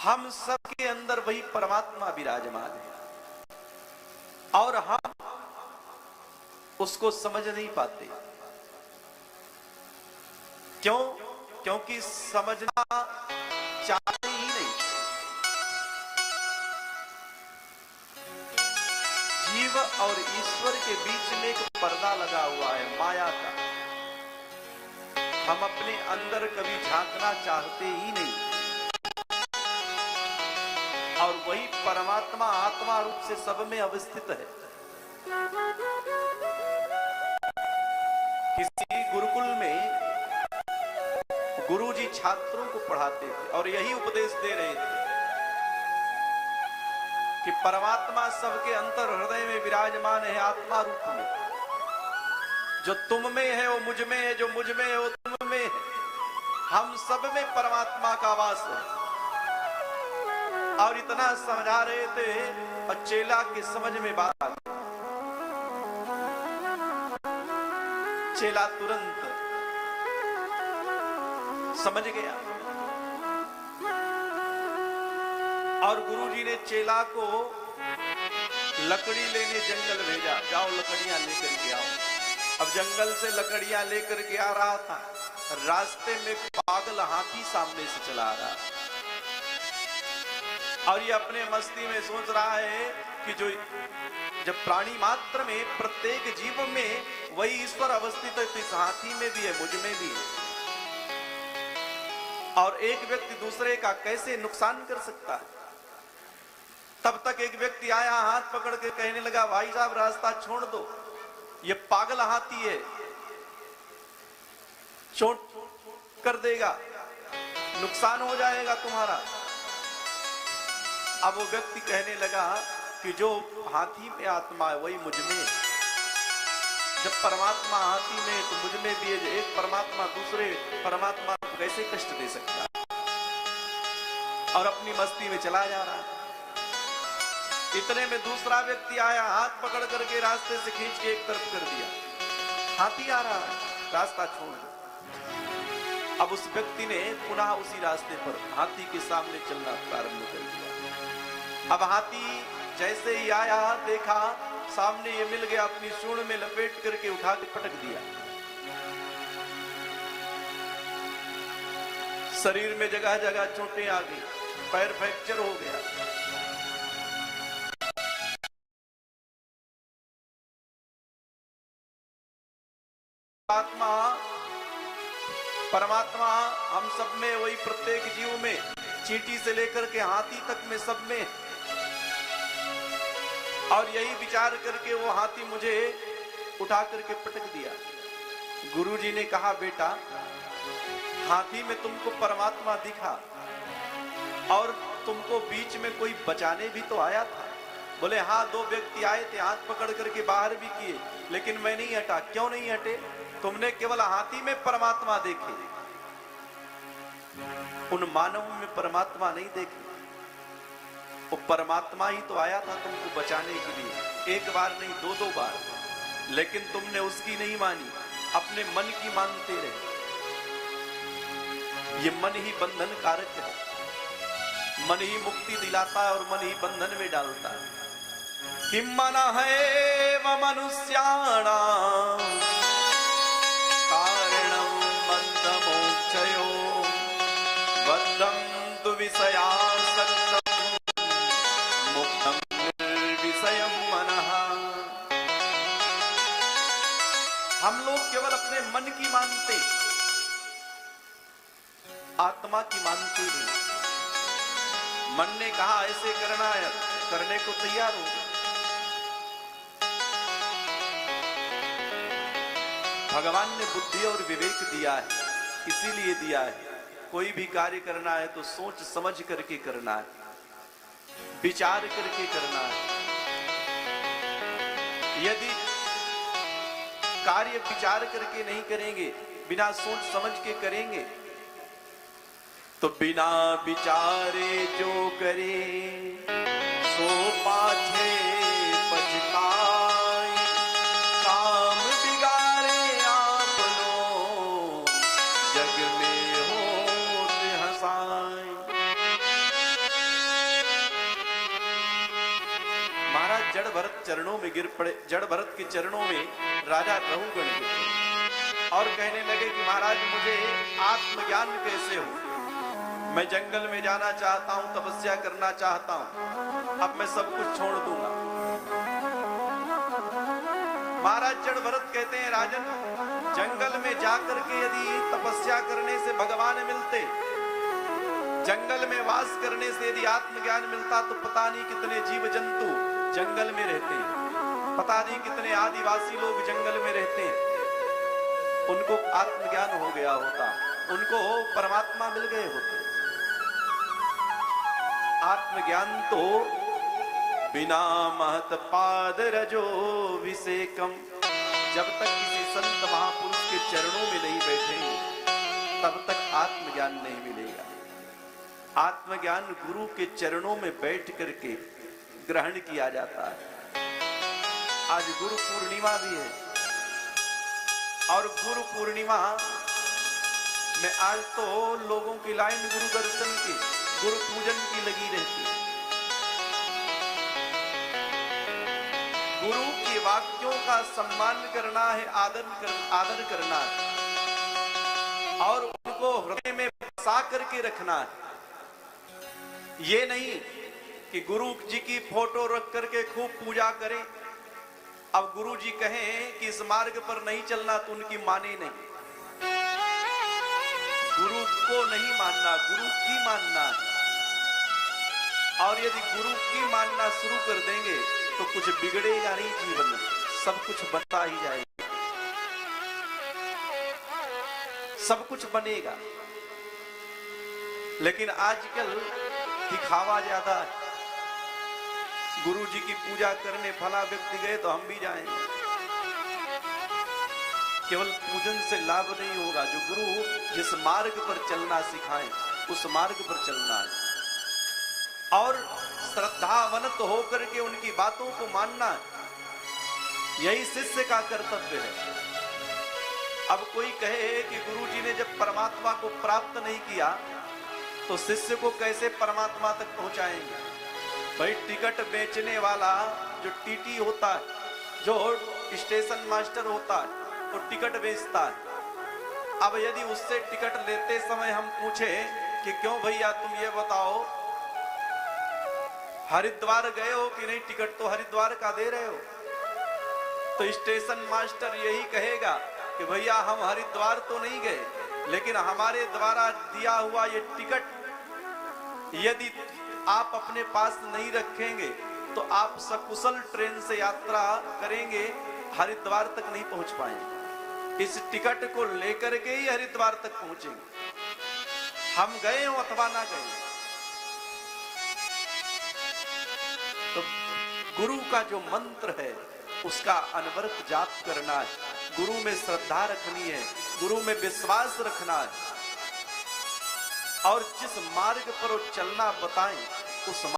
हम सबके अंदर वही परमात्मा विराजमान है और हम उसको समझ नहीं पाते। क्यों? क्योंकि समझना चाहते ही नहीं। जीव और ईश्वर के बीच में एक पर्दा लगा हुआ है, माया का। हम अपने अंदर कभी झांकना चाहते ही नहीं। और वही परमात्मा आत्मा रूप से सब में अवस्थित है। किसी गुरुकुल में गुरुजी छात्रों को पढ़ाते थे और यही उपदेश दे रहे थे कि परमात्मा सबके अंतर हृदय में विराजमान है, आत्मा रूप में। जो तुम में है वो मुझ में है, जो मुझ में है वो तुम में है। हम सब में परमात्मा का वास है। और इतना समझा रहे थे और चेला के समझ में बात आ गई। चेला तुरंत समझ गया और गुरुजी ने चेला को लकड़ी लेने जंगल भेजा। जाओ लकड़ियां लेकर के आओ। अब जंगल से लकड़ियां लेकर के आ रहा था। रास्ते में पागल हाथी सामने से चला आ रहा और ये अपने मस्ती में सोच रहा है कि जो जब प्राणी मात्र में प्रत्येक जीव में वही ईश्वर अवस्थित है, तो इस हाथी में भी है, मुझ में भी है। और एक व्यक्ति दूसरे का कैसे नुकसान कर सकता है। तब तक एक व्यक्ति आया, हाथ पकड़ के कहने लगा, भाई साहब रास्ता छोड़ दो, ये पागल हाथी है, चोट कर देगा, नुकसान हो जाएगा तुम्हारा। अब वो व्यक्ति कहने लगा कि जो हाथी में आत्मा है वही मुझ में है। जब परमात्मा हाथी में है तो मुझ में भी है। एक परमात्मा दूसरे परमात्मा को कैसे कष्ट दे सकता है? और अपनी मस्ती में चला जा रहा है। इतने में दूसरा व्यक्ति आया, हाथ पकड़ करके रास्ते से खींच के एक तरफ कर दिया। हाथी आ रहा है, रास्ता छोड़ दो। अब उस व्यक्ति ने पुनः उसी रास्ते पर हाथी के सामने चलना प्रारंभ कर दिया। अब हाथी जैसे ही आया, देखा सामने ये मिल गया, अपनी सूंड में लपेट करके उठा के पटक दिया। शरीर में जगह जगह चोटें आ गई, पैर फ्रैक्चर हो गया। आत्मा परमात्मा हम सब में, वही प्रत्येक जीव में, चींटी से लेकर के हाथी तक में सब में। और यही विचार करके वो हाथी मुझे उठा करके पटक दिया। गुरुजी ने कहा, बेटा हाथी में तुमको परमात्मा दिखा और तुमको बीच में कोई बचाने भी तो आया था। बोले हाँ, दो व्यक्ति आए थे, हाथ पकड़ करके बाहर भी किए, लेकिन मैं नहीं हटा। क्यों नहीं हटे? तुमने केवल हाथी में परमात्मा देखे, उन मानव में परमात्मा नहीं देखे। वो परमात्मा ही तो आया था तुमको बचाने के लिए, एक बार नहीं, दो दो बार। लेकिन तुमने उसकी नहीं मानी, अपने मन की मानते रहे। ये मन ही बंधन कारक है। मन ही मुक्ति दिलाता है और मन ही बंधन में डालता है। किम मन है व मनुष्याणाम कारणम बंध मोक्षयो बद्धं तु विषयासक्तम् मुक्तम् निर्विषयम् मनः। हम लोग केवल अपने मन की मानते, आत्मा की मानते नहीं। मन ने कहा ऐसे करना है, करने को तैयार हो। भगवान ने बुद्धि और विवेक दिया है, इसीलिए दिया है कोई भी कार्य करना है तो सोच समझ करके करना है, विचार करके करना है। यदि कार्य विचार करके नहीं करेंगे, बिना सोच समझ के करेंगे, तो बिना विचारे जो करे सो पाछे पछताई। काम बिगाड़े आपनो जग में होत हंसाई। जड़ भरत चरणों में गिर पड़े। जड़ भरत के चरणों में राजा रघुगण गिर पड़े और कहने लगे कि महाराज मुझे आत्मज्ञान कैसे हो? मैं जंगल में जाना चाहता हूं, तपस्या करना चाहता हूं, अब मैं सब कुछ छोड़ दूंगा। महाराज जड़ भरत कहते हैं राजन, जंगल में जाकर के यदि तपस्या करने से भगवान मिलते, जंगल में वास करने से यदि आत्मज्ञान मिलता तो पता नहीं कितने जीव जंतु जंगल में रहते हैं, पता नहीं कितने आदिवासी लोग जंगल में रहते हैं, उनको आत्मज्ञान हो गया होता, उनको परमात्मा मिल गए होते। आत्मज्ञान तो बिना महत पाद रजो विसेकम, जब तक किसी संत महापुरुष के चरणों में नहीं बैठेंगे तब तक आत्मज्ञान नहीं मिलेगा। आत्मज्ञान गुरु के चरणों में बैठ करके ग्रहण किया जाता है। आज गुरु पूर्णिमा भी है और गुरु पूर्णिमा में आज तो लोगों की लाइन गुरु दर्शन की, गुरु पूजन की लगी रहती है। गुरु के वाक्यों का सम्मान करना है, आदर करना है और उनको हृदय में बसा करके रखना है। ये नहीं कि गुरु जी की फोटो रख करके खूब पूजा करें, अब गुरु जी कहें कि इस मार्ग पर नहीं चलना तो उनकी माने नहीं। गुरु को नहीं मानना, गुरु की मानना है। और यदि गुरु की मानना शुरू कर देंगे तो कुछ बिगड़ेगा नहीं जीवन में, सब कुछ बनता ही जाएगा, सब कुछ बनेगा। लेकिन आजकल दिखावा ज्यादा है। गुरु जी की पूजा करने फला व्यक्ति गए तो हम भी जाएंगे। केवल पूजन से लाभ नहीं होगा, जो गुरु जिस मार्ग पर चलना सिखाएं उस मार्ग पर चलना है और श्रद्धावनत होकर के उनकी बातों को मानना है। यही शिष्य का कर्तव्य है। अब कोई कहे कि गुरु जी ने जब परमात्मा को प्राप्त नहीं किया तो शिष्य को कैसे परमात्मा तक पहुंचाएंगे? भाई टिकट बेचने वाला जो टीटी होता है, जो स्टेशन मास्टर होता है, वो टिकट बेचता है। अब यदि उससे टिकट लेते समय हम पूछे कि क्यों भैया तुम ये बताओ हरिद्वार गए हो कि नहीं, टिकट तो हरिद्वार का दे रहे हो, तो स्टेशन मास्टर यही कहेगा कि भैया हम हरिद्वार तो नहीं गए, लेकिन हमारे द्वारा दिया हुआ ये टिकट यदि आप अपने पास नहीं रखेंगे तो आप सकुशल ट्रेन से यात्रा करेंगे, हरिद्वार तक नहीं पहुंच पाएंगे। इस टिकट को लेकर के ही हरिद्वार तक पहुंचेंगे, हम गए हो अथवा ना गए। तो गुरु का जो मंत्र है उसका अनवरत जाप करना है, गुरु में श्रद्धा रखनी है, गुरु में विश्वास रखना है और जिस मार्ग पर वो चलना बताएं उस